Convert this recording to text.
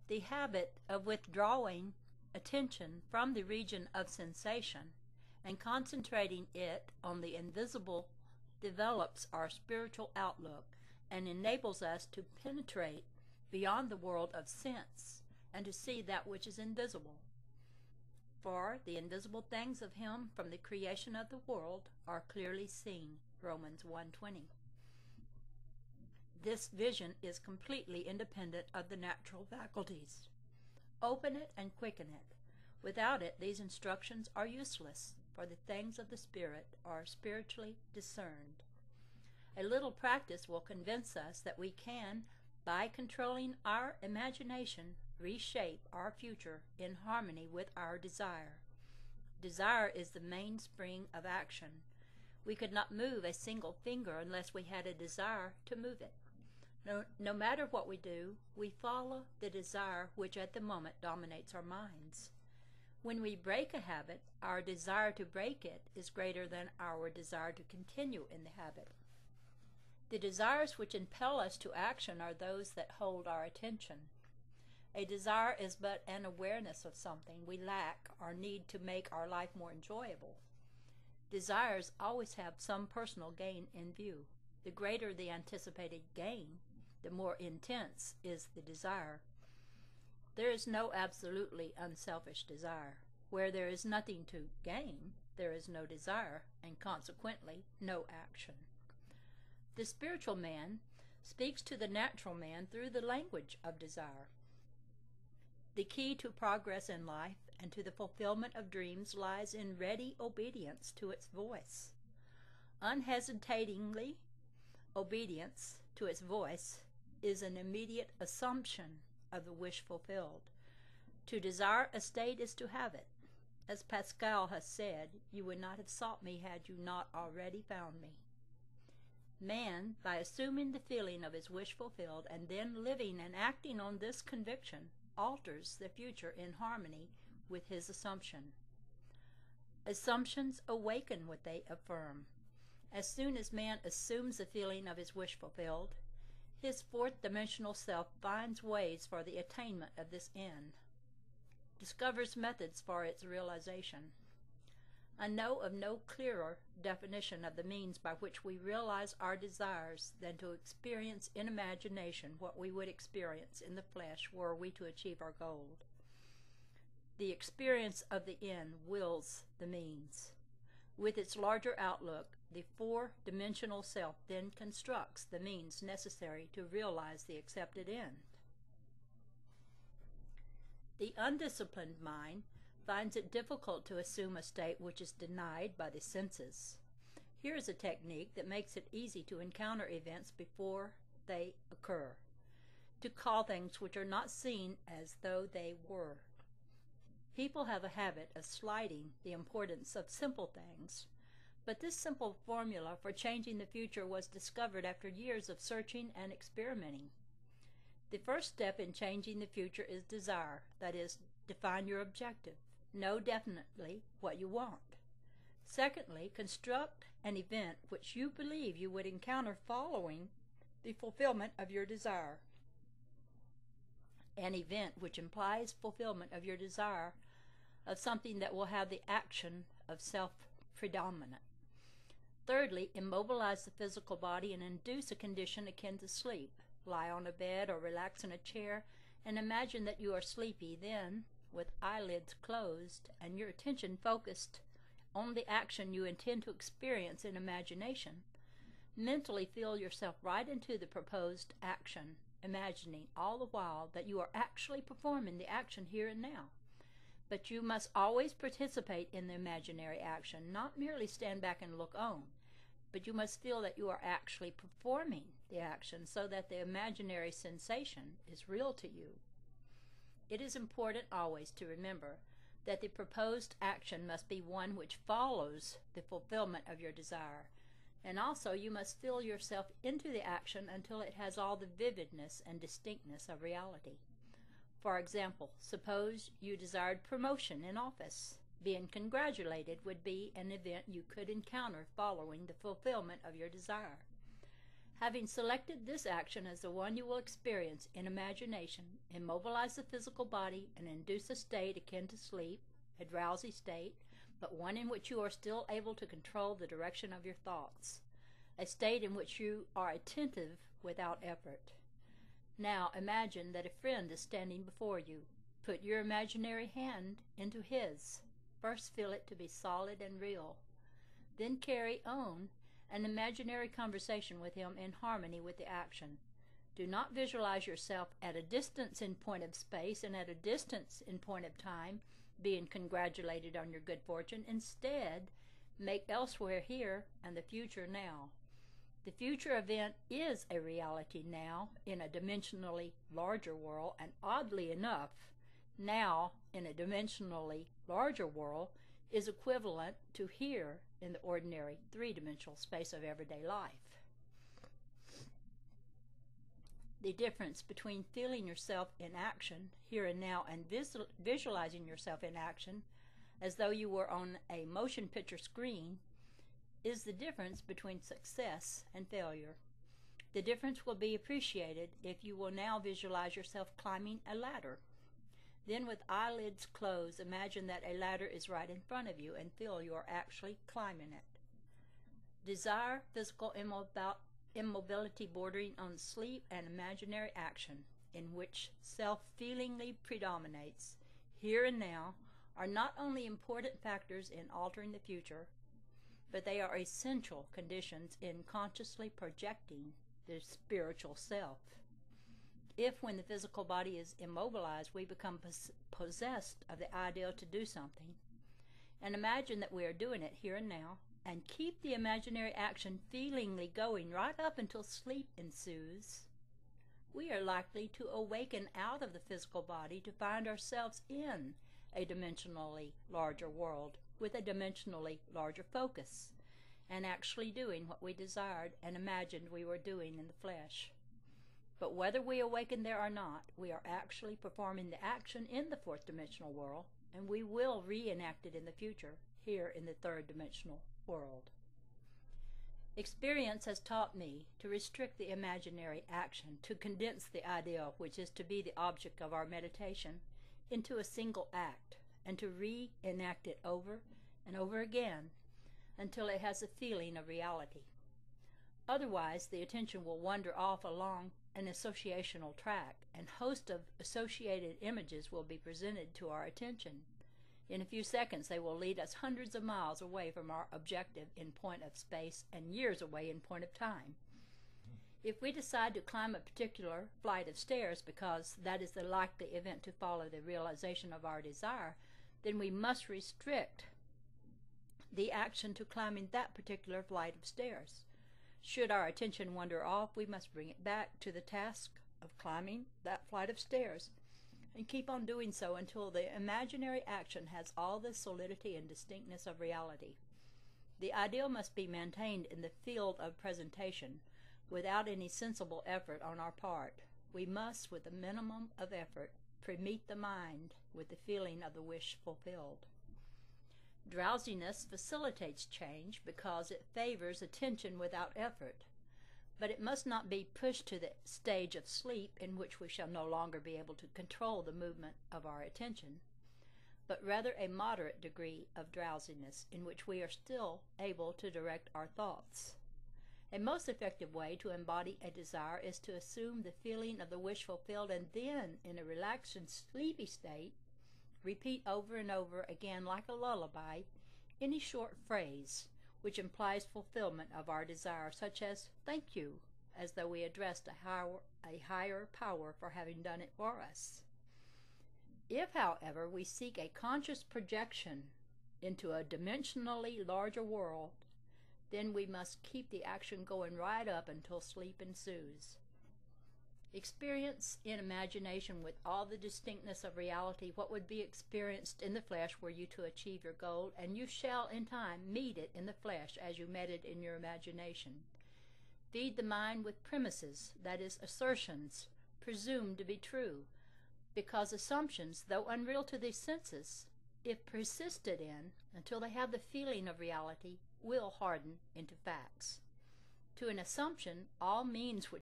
The habit of withdrawing attention from the region of sensation and concentrating it on the invisible develops our spiritual outlook and enables us to penetrate beyond the world of sense and to see that which is invisible. For the invisible things of him from the creation of the world are clearly seen. Romans 1:20. This vision is completely independent of the natural faculties. Open it and quicken it. Without it, these instructions are useless, for the things of the Spirit are spiritually discerned. A little practice will convince us that we can, by controlling our imagination, reshape our future in harmony with our desire. Desire is the mainspring of action. We could not move a single finger unless we had a desire to move it. No matter what we do, we follow the desire which at the moment dominates our minds. When we break a habit, our desire to break it is greater than our desire to continue in the habit. The desires which impel us to action are those that hold our attention. A desire is but an awareness of something we lack or need to make our life more enjoyable. Desires always have some personal gain in view. The greater the anticipated gain, the more intense is the desire. There is no absolutely unselfish desire. Where there is nothing to gain, there is no desire, and consequently no action. The spiritual man speaks to the natural man through the language of desire. The key to progress in life and to the fulfillment of dreams lies in ready obedience to its voice. Unhesitatingly obedience to its voice is an immediate assumption of the wish fulfilled. To desire a state is to have it. As Pascal has said, "You would not have sought me had you not already found me." Man, by assuming the feeling of his wish fulfilled and then living and acting on this conviction, alters the future in harmony with his assumption. Assumptions awaken what they affirm. As soon as man assumes the feeling of his wish fulfilled, his fourth-dimensional self finds ways for the attainment of this end, discovers methods for its realization. I know of no clearer definition of the means by which we realize our desires than to experience in imagination what we would experience in the flesh were we to achieve our goal. The experience of the end wills the means. With its larger outlook, the four-dimensional self then constructs the means necessary to realize the accepted end. The undisciplined mind finds it difficult to assume a state which is denied by the senses. Here is a technique that makes it easy to encounter events before they occur, to call things which are not seen as though they were. People have a habit of slighting the importance of simple things, but this simple formula for changing the future was discovered after years of searching and experimenting. The first step in changing the future is desire, that is, define your objective. Know definitely what you want. Secondly, construct an event which you believe you would encounter following the fulfillment of your desire. An event which implies fulfillment of your desire of something that will have the action of self-predominant. Thirdly, immobilize the physical body and induce a condition akin to sleep. Lie on a bed or relax in a chair and imagine that you are sleepy. Then, with eyelids closed and your attention focused on the action you intend to experience in imagination, mentally feel yourself right into the proposed action, imagining all the while that you are actually performing the action here and now. But you must always participate in the imaginary action, not merely stand back and look on, but you must feel that you are actually performing the action so that the imaginary sensation is real to you. It is important always to remember that the proposed action must be one which follows the fulfillment of your desire, and also you must feel yourself into the action until it has all the vividness and distinctness of reality. For example, suppose you desired promotion in office. Being congratulated would be an event you could encounter following the fulfillment of your desire. Having selected this action as the one you will experience in imagination, immobilize the physical body and induce a state akin to sleep, a drowsy state, but one in which you are still able to control the direction of your thoughts, a state in which you are attentive without effort. Now imagine that a friend is standing before you. Put your imaginary hand into his. First feel it to be solid and real. Then carry on an imaginary conversation with him in harmony with the action. Do not visualize yourself at a distance in point of space and at a distance in point of time, being congratulated on your good fortune. Instead, make elsewhere here and the future now. The future event is a reality now in a dimensionally larger world, and oddly enough, now in a dimensionally larger world is equivalent to here in the ordinary three-dimensional space of everyday life. The difference between feeling yourself in action here and now and visualizing yourself in action as though you were on a motion picture screen is the difference between success and failure. The difference will be appreciated if you will now visualize yourself climbing a ladder. Then, with eyelids closed, imagine that a ladder is right in front of you and feel you are actually climbing it. Desire physical immobility bordering on sleep and imaginary action, in which self-feelingly predominates, here and now, are not only important factors in altering the future, but they are essential conditions in consciously projecting the spiritual self. If, when the physical body is immobilized, we become possessed of the ideal to do something, and imagine that we are doing it here and now, and keep the imaginary action feelingly going right up until sleep ensues, we are likely to awaken out of the physical body to find ourselves in a dimensionally larger world with a dimensionally larger focus, and actually doing what we desired and imagined we were doing in the flesh. But whether we awaken there or not, we are actually performing the action in the fourth dimensional world, and we will reenact it in the future, here in the third dimensional world. Experience has taught me to restrict the imaginary action, to condense the ideal, which is to be the object of our meditation, into a single act, and to reenact it over and over again until it has a feeling of reality. Otherwise, the attention will wander off along an associational track, and a host of associated images will be presented to our attention. In a few seconds, they will lead us hundreds of miles away from our objective in point of space and years away in point of time. If we decide to climb a particular flight of stairs because that is the likely event to follow the realization of our desire, then we must restrict the action to climbing that particular flight of stairs. Should our attention wander off, we must bring it back to the task of climbing that flight of stairs and keep on doing so until the imaginary action has all the solidity and distinctness of reality. The ideal must be maintained in the field of presentation without any sensible effort on our part. We must, with a minimum of effort, permeate the mind with the feeling of the wish fulfilled. Drowsiness facilitates change because it favors attention without effort, but it must not be pushed to the stage of sleep in which we shall no longer be able to control the movement of our attention, but rather a moderate degree of drowsiness in which we are still able to direct our thoughts. A most effective way to embody a desire is to assume the feeling of the wish fulfilled and then, in a relaxed and sleepy state, repeat over and over again like a lullaby any short phrase which implies fulfillment of our desire, such as "thank you," as though we addressed a higher power for having done it for us. If, however, we seek a conscious projection into a dimensionally larger world, then we must keep the action going right up until sleep ensues. Experience in imagination with all the distinctness of reality what would be experienced in the flesh were you to achieve your goal, and you shall in time meet it in the flesh as you met it in your imagination. Feed the mind with premises, that is, assertions, presumed to be true, because assumptions, though unreal to the senses, if persisted in until they have the feeling of reality, will harden into facts. To an assumption, all means which